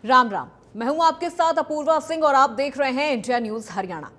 राम राम। मैं हूं आपके साथ अपूर्वा सिंह और आप देख रहे हैं इंडिया न्यूज हरियाणा।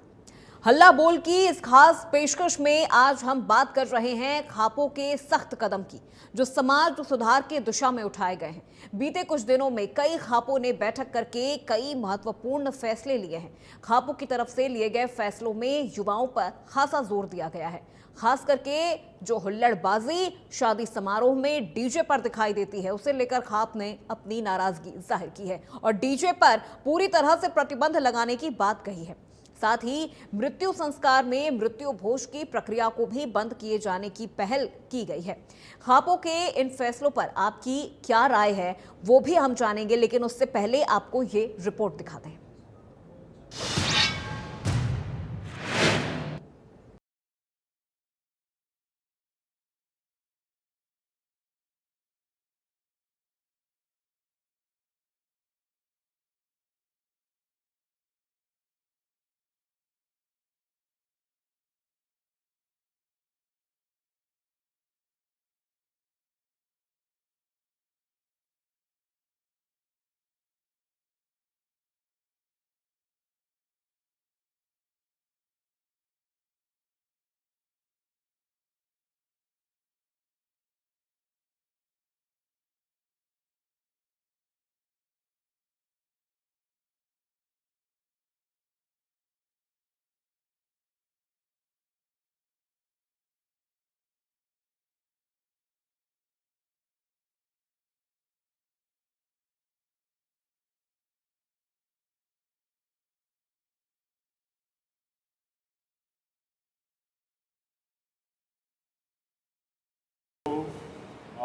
हल्ला बोल की इस खास पेशकश में आज हम बात कर रहे हैं खापों के सख्त कदम की, जो समाज सुधार के दिशा में उठाए गए हैं। बीते कुछ दिनों में कई खापों ने बैठक करके कई महत्वपूर्ण फैसले लिए हैं। खापों की तरफ से लिए गए फैसलों में युवाओं पर खासा जोर दिया गया है। खास करके जो हुल्लड़बाजी शादी समारोह में डीजे पर दिखाई देती है, उसे लेकर खाप ने अपनी नाराजगी जाहिर की है और डीजे पर पूरी तरह से प्रतिबंध लगाने की बात कही है। साथ ही मृत्यु संस्कार में मृत्यु भोज की प्रक्रिया को भी बंद किए जाने की पहल की गई है। खापों के इन फैसलों पर आपकी क्या राय है, वो भी हम जानेंगे, लेकिन उससे पहले आपको ये रिपोर्ट दिखाते हैं।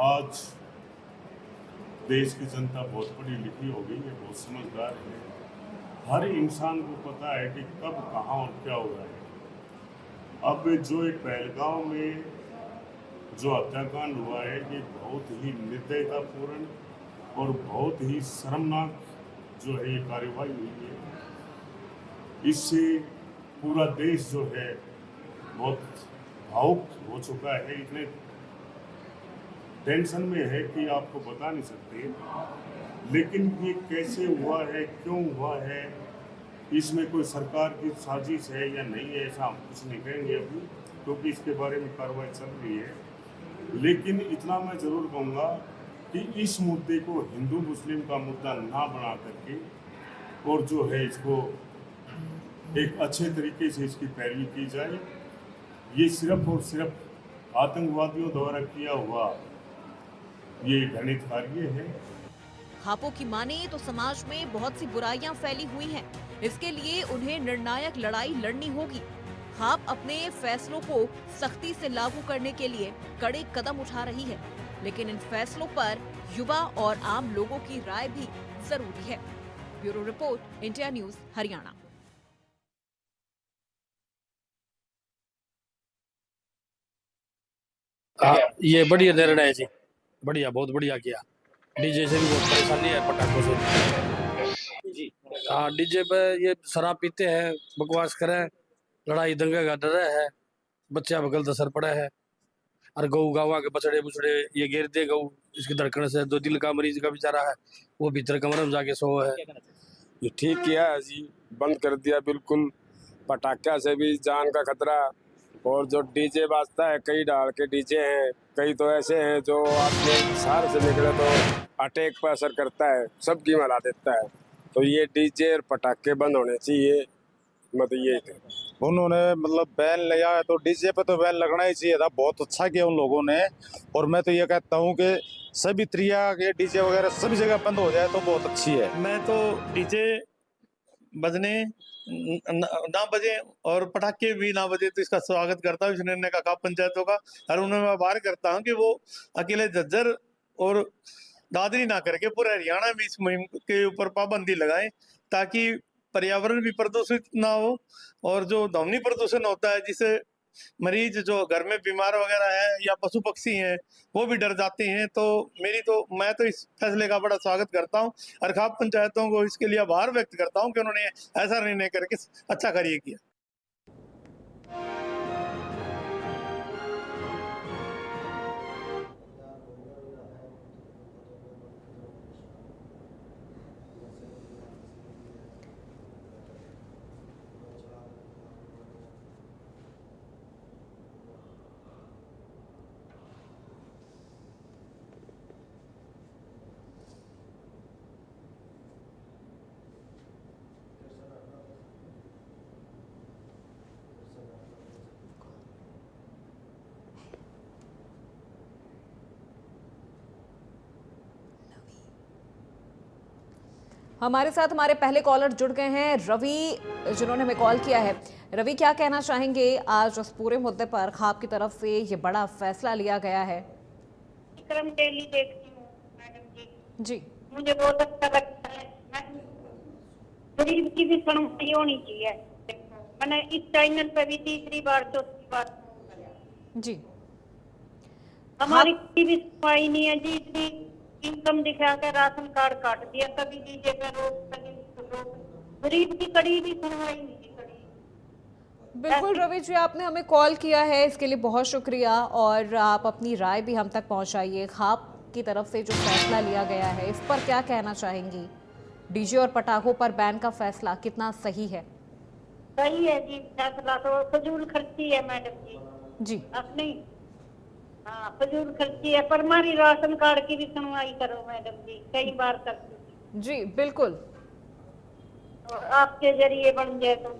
आज देश की जनता बहुत पढ़ी लिखी हो गई है, बहुत समझदार है। हर इंसान को पता है कि कब कहाँ और क्या हो रहा है। अब जो एक पहलगांव में जो हत्याकांड हुआ है, ये बहुत ही निर्दयतापूर्ण और बहुत ही शर्मनाक जो है ये कार्यवाही हुई है। इससे पूरा देश जो है बहुत भावुक हो चुका है, इतने टेंशन में है कि आपको बता नहीं सकते। लेकिन ये कैसे हुआ है, क्यों हुआ है, इसमें कोई सरकार की साजिश है या नहीं है, ऐसा हम कुछ नहीं कहेंगे अभी, क्योंकि इसके बारे में कार्रवाई चल रही है। लेकिन इतना मैं ज़रूर कहूँगा कि इस मुद्दे को हिंदू मुस्लिम का मुद्दा ना बना करके और जो है इसको एक अच्छे तरीके से इसकी पैरवी की जाए। ये सिर्फ और सिर्फ आतंकवादियों द्वारा किया हुआ ये घृणित कार्य है। खापों की माने तो समाज में बहुत सी बुराइयां फैली हुई हैं। इसके लिए उन्हें निर्णायक लड़ाई लड़नी होगी। खाप अपने फैसलों को सख्ती से लागू करने के लिए कड़े कदम उठा रही है, लेकिन इन फैसलों पर युवा और आम लोगों की राय भी जरूरी है। Bureau report, India news Haryana. ये बढ़िया निर्णय है जी, बढ़िया, बहुत बढ़िया किया। डीजे से भी बहुत परेशानी है, पटाखों से जी। हाँ, डीजे पे ये शराब पीते हैं, बकवास करें, लड़ाई दंगे का डर है, बच्चा बगल असर पड़ा है। और गऊ गावा के बछड़े बुछड़े ये गिर दे गऊ, इसकी धड़कन से दो दिल का मरीज का बेचारा है, वो भीतर कमरे में जाके सो है। ये ठीक किया है जी, बंद कर दिया बिल्कुल। पटाखा से भी जान का खतरा। और जो डीजे बाजता है, कई डाल के डीजे हैं, कई तो ऐसे हैं जो आपके शहर से निकले तो अटैक पर असर करता है, सबकी मरा देता है। तो ये डीजे और पटाखे बंद होने चाहिए, मतलब ये थे। उन्होंने मतलब बैन लिया है तो डीजे पे तो बैन लगना ही चाहिए था। बहुत अच्छा किया उन लोगों ने। और मैं तो ये कहता हूँ कि सभी त्रिया ये डीजे वगैरह सभी जगह बंद हो जाए तो बहुत अच्छी है। मैं तो डीजे बजने ना बजे और पटाखे भी ना बजे तो इसका स्वागत करता हूँ, इस निर्णय का खाप पंचायतों का। और उन्हें मैं आभार करता हूँ कि वो अकेले झज्जर और दादरी ना करके पूरे हरियाणा में इस मुहिम के ऊपर पाबंदी लगाएं, ताकि पर्यावरण भी प्रदूषित ना हो और जो ध्वनि प्रदूषण होता है जिससे मरीज जो घर में बीमार वगैरह है या पशु पक्षी हैं वो भी डर जाते हैं। तो मैं तो इस फैसले का बड़ा स्वागत करता हूं और खाप पंचायतों को इसके लिए आभार व्यक्त करता हूं कि उन्होंने ऐसा निर्णय करके अच्छा कार्य किया। हमारे साथ हमारे पहले कॉलर जुड़ गए हैं रवि, जिन्होंने हमें कॉल किया है। रवि, क्या कहना चाहेंगे आज उस पूरे मुद्दे पर खाप की तरफ से ये बड़ा फैसला लिया गया है? विक्रम डेली देखती हूँ मैडम जी। जी मुझे बहुत अच्छा लगता है। गरीब की भी सुनवाई होनी चाहिए। मैंने इस चैनल पे भी तीसरी बार चौथी बार जी हमारी की भी सुनवाई नहीं है जी। इतनी इनकम दिखा कर राशन कार्ड काट दिया, कभी डीजे पे रोक, कभी रोक। गरीब की कड़ी भी सुनवाई नहीं की कड़ी। बिल्कुल रवि जी, आपने हमें कॉल किया है, इसके लिए बहुत शुक्रिया। और आप अपनी राय भी हम तक पहुंचाइए। खाप की तरफ से जो फैसला लिया गया है इस पर क्या कहना चाहेंगी? डीजे और पटाखों पर बैन का फैसला कितना सही है? सही है जी, फैसला तो फजूल खर्ची है मैडम जी। जी अपनी हाँ फजूल खर्ची है, पर हमारी राशन कार्ड की भी सुनवाई करो मैडम जी। कई बार करती जी बिल्कुल और आपके जरिए बन जाए तो।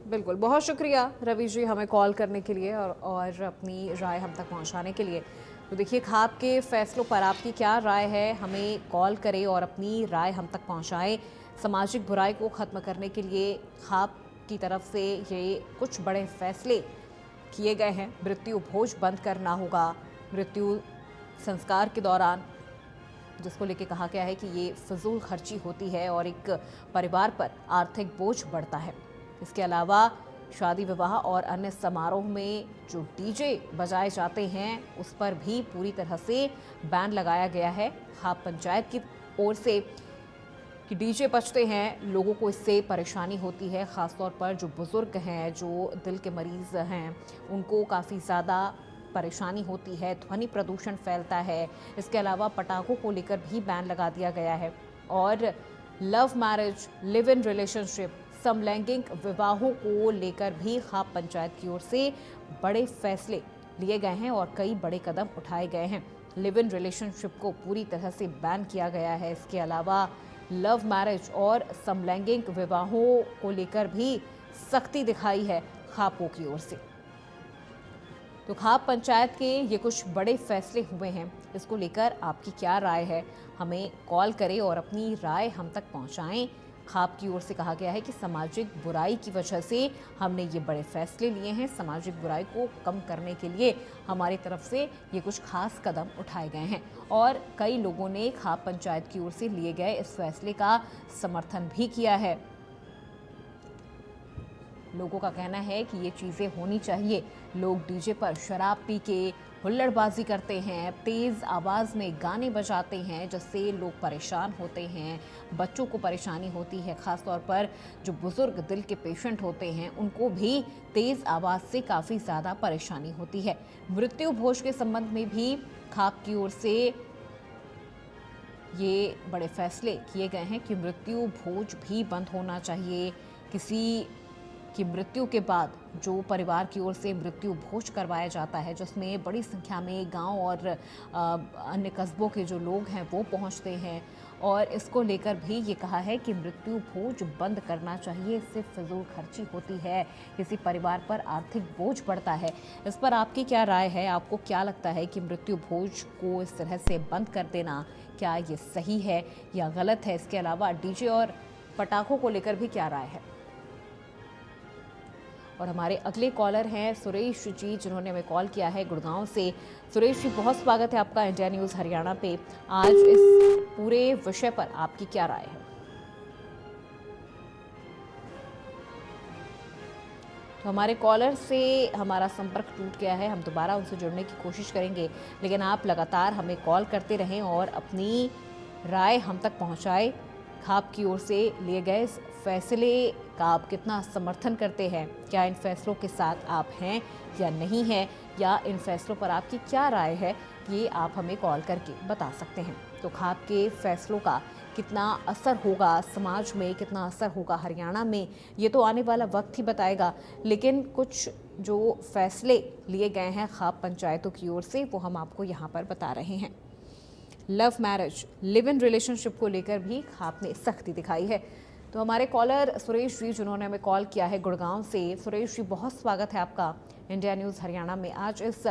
बिल्कुल, बहुत शुक्रिया रवि जी हमें कॉल करने के लिए और अपनी राय हम तक पहुंचाने के लिए। तो देखिए, खाप के फैसलों पर आपकी क्या राय है, हमें कॉल करें और अपनी राय हम तक पहुंचाएं। सामाजिक बुराई को ख़त्म करने के लिए खाप की तरफ से ये कुछ बड़े फैसले किए गए हैं। मृत्यु भोज बंद करना होगा, मृत्यु संस्कार के दौरान, जिसको लेके कहा गया है कि ये फजूल खर्ची होती है और एक परिवार पर आर्थिक बोझ बढ़ता है। इसके अलावा शादी विवाह और अन्य समारोह में जो डीजे बजाए जाते हैं उस पर भी पूरी तरह से बैन लगाया गया है। खाप पंचायत की ओर से कि डीजे बजते हैं, लोगों को इससे परेशानी होती है, ख़ासतौर पर जो बुज़ुर्ग हैं, जो दिल के मरीज़ हैं, उनको काफ़ी ज़्यादा परेशानी होती है, ध्वनि प्रदूषण फैलता है। इसके अलावा पटाखों को लेकर भी बैन लगा दिया गया है और love marriage, live in relationship, समलैंगिक विवाहों को लेकर भी खाप पंचायत की ओर से बड़े फैसले लिए गए हैं और कई बड़े कदम उठाए गए हैं। लिव इन रिलेशनशिप को पूरी तरह से बैन किया गया है। इसके अलावा लव मैरिज और समलैंगिक विवाहों को लेकर भी सख्ती दिखाई है खापों की ओर से। तो खाप पंचायत के ये कुछ बड़े फैसले हुए हैं, इसको लेकर आपकी क्या राय है, हमें कॉल करें और अपनी राय हम तक पहुंचाएं। खाप की ओर से कहा गया है कि सामाजिक बुराई की वजह से हमने ये बड़े फैसले लिए हैं। सामाजिक बुराई को कम करने के लिए हमारी तरफ से ये कुछ खास कदम उठाए गए हैं और कई लोगों ने खाप पंचायत की ओर से लिए गए इस फैसले का समर्थन भी किया है। लोगों का कहना है कि ये चीज़ें होनी चाहिए। लोग डीजे पर शराब पी के हुल्लड़बाजी करते हैं, तेज़ आवाज़ में गाने बजाते हैं, जिससे लोग परेशान होते हैं, बच्चों को परेशानी होती है। ख़ास तौर पर जो बुज़ुर्ग दिल के पेशेंट होते हैं उनको भी तेज़ आवाज़ से काफ़ी ज़्यादा परेशानी होती है। मृत्यु भोज के संबंध में भी खाप की ओर से ये बड़े फैसले किए गए हैं कि मृत्यु भोज भी बंद होना चाहिए। किसी की मृत्यु के बाद जो परिवार की ओर से मृत्यु भोज करवाया जाता है, जिसमें बड़ी संख्या में गांव और अन्य कस्बों के जो लोग हैं वो पहुंचते हैं और इसको लेकर भी ये कहा है कि मृत्यु भोज बंद करना चाहिए। इससे फिजूल खर्ची होती है, किसी परिवार पर आर्थिक बोझ बढ़ता है। इस पर आपकी क्या राय है? आपको क्या लगता है कि मृत्यु भोज को इस तरह से बंद कर देना क्या ये सही है या गलत है? इसके अलावा डीजे और पटाखों को लेकर भी क्या राय है? और हमारे अगले कॉलर हैं सुरेश जी, जिन्होंने हमें कॉल किया है गुड़गांव से। सुरेश जी, बहुत स्वागत है आपका इंडिया न्यूज़ हरियाणा पे। आज इस पूरे विषय पर आपकी क्या राय है? तो हमारे कॉलर से हमारा संपर्क टूट गया है, हम दोबारा उनसे जुड़ने की कोशिश करेंगे, लेकिन आप लगातार हमें कॉल करते रहें और अपनी राय हम तक पहुँचाएँ। खाप की ओर से लिए गए इस फैसले का आप कितना समर्थन करते हैं? क्या इन फैसलों के साथ आप हैं या नहीं हैं, या इन फैसलों पर आपकी क्या राय है, ये आप हमें कॉल करके बता सकते हैं। तो खाप के फैसलों का कितना असर होगा समाज में, कितना असर होगा हरियाणा में, ये तो आने वाला वक्त ही बताएगा। लेकिन कुछ जो फैसले लिए गए हैं खाप पंचायतों की ओर से वो हम आपको यहाँ पर बता रहे हैं। Love marriage, live in relationship को लेकर भी खाप ने सख्ती दिखाई है। तो हमारे कॉलर सुरेश जी, जिन्होंने हमें कॉल किया है गुड़गांव से। सुरेश जी, बहुत स्वागत है आपका इंडिया न्यूज़ हरियाणा में। आज इस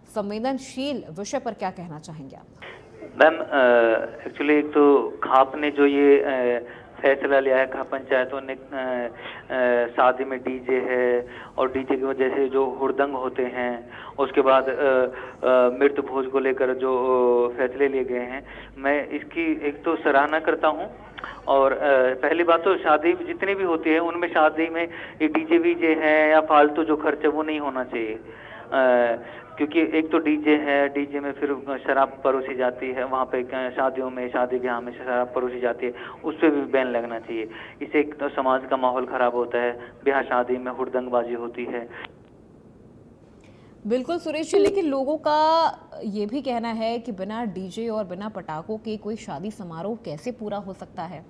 संवेदनशील विषय पर क्या कहना चाहेंगे आप? मैम एक्चुअली एक तो खाप ने जो ये फैसला लिया है, खाप पंचायतों ने शादी में डीजे है और डीजे की वजह से जो हुड़दंग होते हैं, उसके बाद मृत्यु भोज को लेकर जो फैसले लिए गए हैं, मैं इसकी एक तो सराहना करता हूं। और पहली बात तो शादी जितनी भी होती है उनमें शादी में ये डीजे वीजे है या फालतू जो खर्च है वो नहीं होना चाहिए, क्योंकि एक तो डीजे है, डीजे में फिर शराब परोसी जाती है, वहाँ पे शादियों में, शादी ब्याह में शराब परोसी जाती है, उस पर भी बैन लगना चाहिए। इससे एक तो समाज का माहौल खराब होता है, ब्याह शादी में हुड़दंगबाजी होती है। बिल्कुल सुरेश जी, लेकिन लोगों का ये भी कहना है कि बिना डीजे और बिना पटाखों के कोई शादी समारोह कैसे पूरा हो सकता है।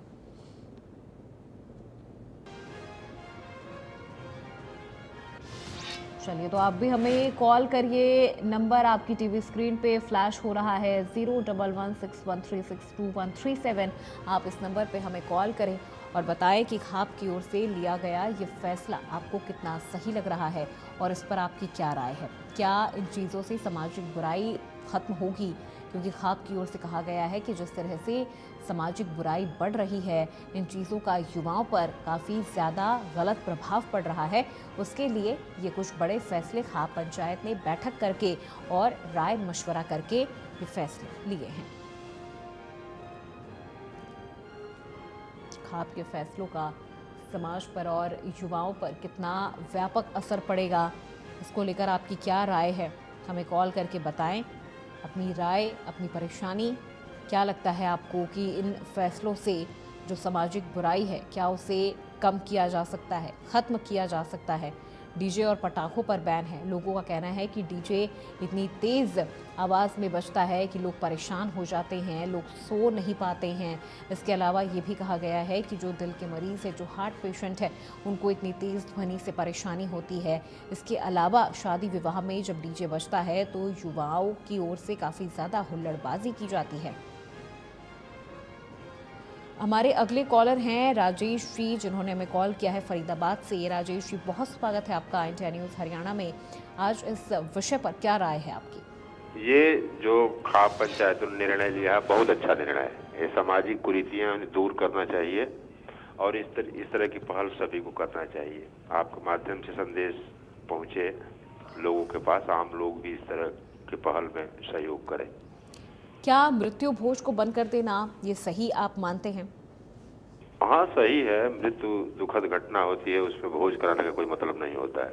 चलिए, तो आप भी हमें कॉल करिए। नंबर आपकी टीवी स्क्रीन पे फ्लैश हो रहा है 0116136237। आप इस नंबर पे हमें कॉल करें और बताएं कि खाप की ओर से लिया गया ये फैसला आपको कितना सही लग रहा है और इस पर आपकी क्या राय है। क्या इन चीज़ों से सामाजिक बुराई खत्म होगी? क्योंकि खाप की ओर से कहा गया है कि जिस तरह से सामाजिक बुराई बढ़ रही है, इन चीज़ों का युवाओं पर काफ़ी ज़्यादा गलत प्रभाव पड़ रहा है, उसके लिए ये कुछ बड़े फैसले खाप पंचायत ने बैठक करके और राय मशवरा करके ये फैसले लिए हैं। खाप के फैसलों का समाज पर और युवाओं पर कितना व्यापक असर पड़ेगा, इसको लेकर आपकी क्या राय है, हमें कॉल करके बताएं अपनी राय, अपनी परेशानी। क्या लगता है आपको कि इन फैसलों से जो सामाजिक बुराई है, क्या उसे कम किया जा सकता है, ख़त्म किया जा सकता है? डीजे और पटाखों पर बैन है। लोगों का कहना है कि डीजे इतनी तेज़ आवाज़ में बजता है कि लोग परेशान हो जाते हैं, लोग सो नहीं पाते हैं। इसके अलावा ये भी कहा गया है कि जो दिल के मरीज़ है, जो हार्ट पेशेंट है, उनको इतनी तेज़ ध्वनि से परेशानी होती है। इसके अलावा शादी विवाह में जब डीजे बजता है तो युवाओं की ओर से काफ़ी ज़्यादा हुल्लड़बाजी की जाती है। हमारे अगले कॉलर हैं राजेश जी, जिन्होंने हमें कॉल किया है फरीदाबाद से। राजेश जी, बहुत स्वागत है आपका इंडिया न्यूज़ हरियाणा में। आज इस विषय पर क्या राय है आपकी? ये जो खाप पंचायतों ने निर्णय लिया है, बहुत अच्छा निर्णय है। ये सामाजिक कुरीतियां दूर करना चाहिए और इस तरह की पहल सभी को करना चाहिए। आपके माध्यम से संदेश पहुंचे लोगों के पास, आम लोग भी इस तरह की पहल में सहयोग करें। क्या मृत्यु भोज को बंद कर देना ये सही आप मानते हैं? हाँ, सही है। मृत्यु दुखद घटना होती है, उसमें भोज कराने का कोई मतलब नहीं होता है।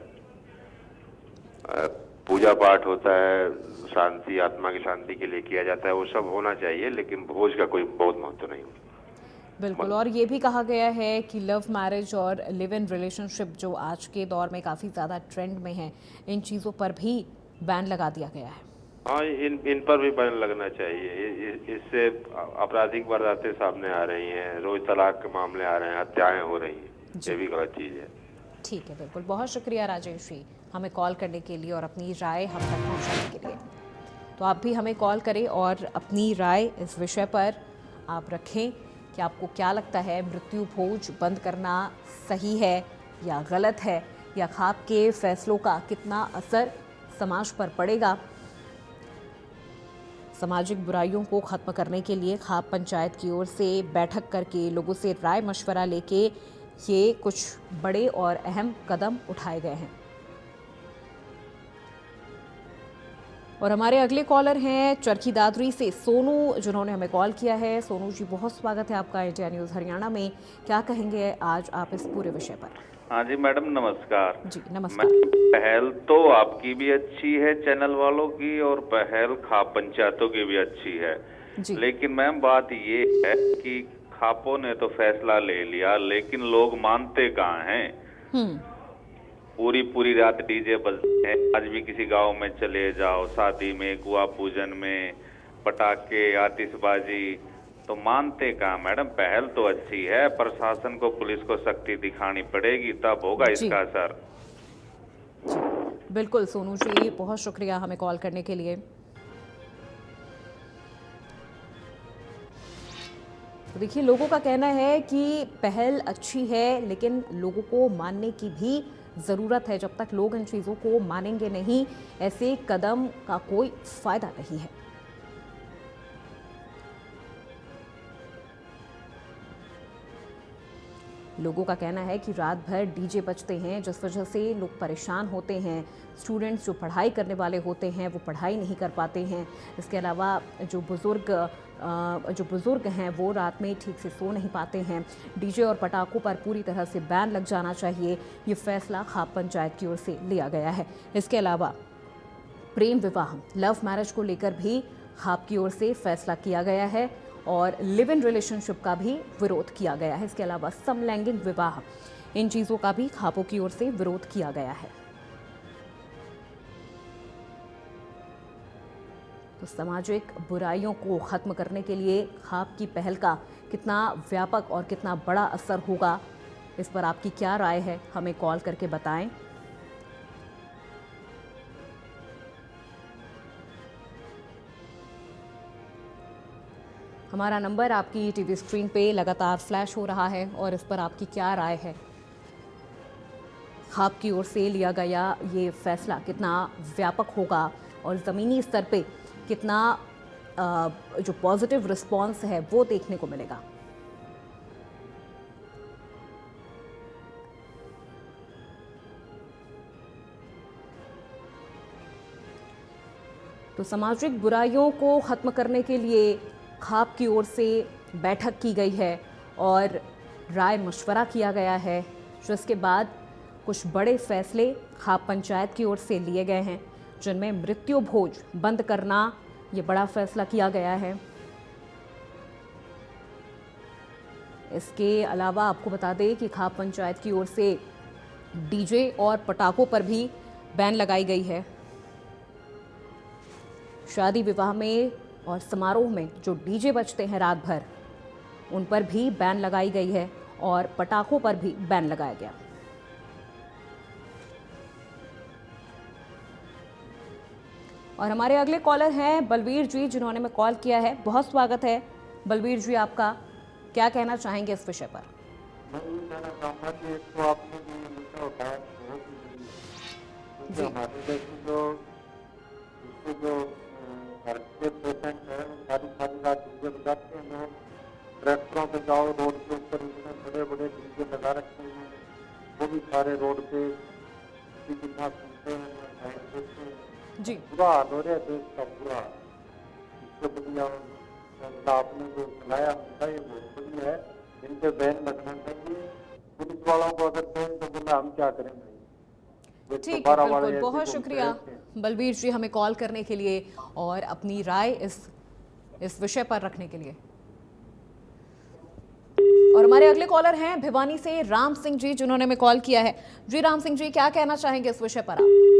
पूजा पाठ होता है, शांति, आत्मा की शांति के लिए किया जाता है, वो सब होना चाहिए, लेकिन भोज का कोई बहुत महत्व नहीं होता। बिल्कुल। और ये भी कहा गया है कि लव मैरिज और लिव इन रिलेशनशिप जो आज के दौर में काफ़ी ज़्यादा ट्रेंड में है, इन चीज़ों पर भी बैन लगा दिया गया है। हाँ, इन पर भी बैन लगना चाहिए। इससे आपराधिक वारदातें सामने आ रही हैं, रोज तलाक के मामले आ रहे हैं, हत्याएं हो रही हैं, ये भी गलत चीज़ है। ठीक है, बिल्कुल। बहुत शुक्रिया राजेश जी, हमें कॉल करने के लिए और अपनी राय हम तक पहुँचाने के लिए। तो आप भी हमें कॉल करें और अपनी राय इस विषय पर आप रखें कि आपको क्या लगता है, मृत्यु भोज बंद करना सही है या गलत है, या खाप के फैसलों का कितना असर समाज पर पड़ेगा। सामाजिक बुराइयों को खत्म करने के लिए खाप पंचायत की ओर से बैठक करके लोगों से राय मशवरा लेके ये कुछ बड़े और अहम कदम उठाए गए हैं। और हमारे अगले कॉलर हैं चरखी दादरी से सोनू, जिन्होंने हमें कॉल किया है। सोनू जी, बहुत स्वागत है आपका इंडिया न्यूज़ हरियाणा में। क्या कहेंगे आज आप इस पूरे विषय पर? हाँ जी मैडम, नमस्कार जी नमस्कार। पहल तो आपकी भी अच्छी है, चैनल वालों की, और पहल खाप पंचायतों की भी अच्छी है जी। लेकिन मैम बात ये है कि खापों ने तो फैसला ले लिया, लेकिन लोग मानते कहाँ हैं। पूरी रात डीजे बजते हैं। आज भी किसी गांव में चले जाओ, शादी में, कुआ पूजन में, पटाखे, आतिशबाजी, तो मानते कहाँ मैडम। पहल तो अच्छी है, प्रशासन को, पुलिस को सख्ती दिखानी पड़ेगी, तब होगा इसका असर। बिल्कुल सोनू जी, बहुत शुक्रिया हमें कॉल करने के लिए। तो देखिए, लोगों का कहना है कि पहल अच्छी है, लेकिन लोगों को मानने की भी ज़रूरत है। जब तक लोग इन चीज़ों को मानेंगे नहीं, ऐसे कदम का कोई फायदा नहीं है। लोगों का कहना है कि रात भर डीजे बजते हैं, जिस वजह से लोग परेशान होते हैं। स्टूडेंट्स जो पढ़ाई करने वाले होते हैं वो पढ़ाई नहीं कर पाते हैं। इसके अलावा जो बुज़ुर्ग हैं वो रात में ठीक से सो नहीं पाते हैं। डीजे और पटाखों पर पूरी तरह से बैन लग जाना चाहिए, ये फैसला खाप पंचायत की ओर से लिया गया है। इसके अलावा प्रेम विवाह, लव मैरिज को लेकर भी खाप की ओर से फैसला किया गया है और लिव इन रिलेशनशिप का भी विरोध किया गया है। इसके अलावा समलैंगिक विवाह, इन चीज़ों का भी खापों की ओर से विरोध किया गया है। तो सामाजिक बुराइयों को खत्म करने के लिए खाप की पहल का कितना व्यापक और कितना बड़ा असर होगा, इस पर आपकी क्या राय है, हमें कॉल करके बताएं। हमारा नंबर आपकी टीवी स्क्रीन पे लगातार फ्लैश हो रहा है और इस पर आपकी क्या राय है। खाप की ओर से लिया गया ये फैसला कितना व्यापक होगा और ज़मीनी स्तर पे कितना जो पॉजिटिव रिस्पांस है वो देखने को मिलेगा। तो सामाजिक बुराइयों को खत्म करने के लिए खाप की ओर से बैठक की गई है और राय मशवरा किया गया है, जिसके बाद कुछ बड़े फैसले खाप पंचायत की ओर से लिए गए हैं, जिनमें मृत्यु भोज बंद करना ये बड़ा फैसला किया गया है। इसके अलावा आपको बता दें कि खाप पंचायत की ओर से डीजे और पटाखों पर भी बैन लगाई गई है। शादी विवाह में और समारोह में जो डीजे बजते हैं रात भर, उन पर भी बैन लगाई गई है और पटाखों पर भी बैन लगाया गया। और हमारे अगले कॉलर हैं बलवीर जी, जिन्होंने मैं कॉल किया है। बहुत स्वागत है बलवीर जी आपका, क्या कहना चाहेंगे इस विषय पर? मैं ये कहना चाहूँगा कि एक तो आपने जो मुद्दा उठाया बहुत ही जरूरी है। हमारे जैसे जो घर के पेशेंट हैं, सारी रात डीजे बजाते हैं। लोग ट्रैक्टरों पे जाओ, रोड के ऊपर इतने बड़े बड़े डीजे लगा रखे हैं, वो भी सारे रोड पे कितना सुनते हैं, देखते हैं जी। बुरा हाल हो रहा है देश का पूरा। इससे बढ़िया आपने जो चलाया मुद्दा ये बहुत बढ़िया है, इन पे बैन लगना चाहिए। पुलिस वालों को अगर बैन तो बोला हम क्या करेंगे। ठीक है, बिल्कुल, बहुत शुक्रिया बलवीर जी हमें कॉल करने के लिए और अपनी राय इस विषय पर रखने के लिए। और हमारे अगले कॉलर हैं भिवानी से राम सिंह जी, जिन्होंने हमें कॉल किया है। जी राम सिंह जी, क्या कहना चाहेंगे इस विषय पर आप?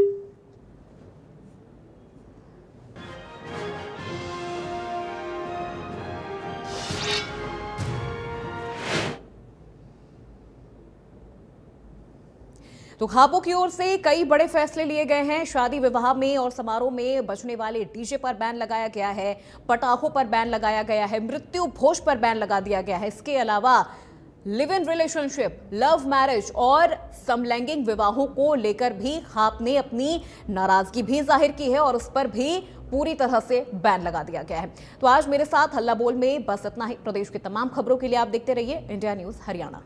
तो खापों की ओर से कई बड़े फैसले लिए गए हैं। शादी विवाह में और समारोह में बजने वाले डीजे पर बैन लगाया गया है, पटाखों पर बैन लगाया गया है, मृत्यु भोज पर बैन लगा दिया गया है। इसके अलावा live in relationship, love marriage और समलैंगिक विवाहों को लेकर भी खाप ने अपनी नाराजगी भी जाहिर की है और उस पर भी पूरी तरह से बैन लगा दिया गया है। तो आज मेरे साथ हल्ला बोल में बस इतना ही। प्रदेश की तमाम खबरों के लिए आप देखते रहिए इंडिया न्यूज हरियाणा।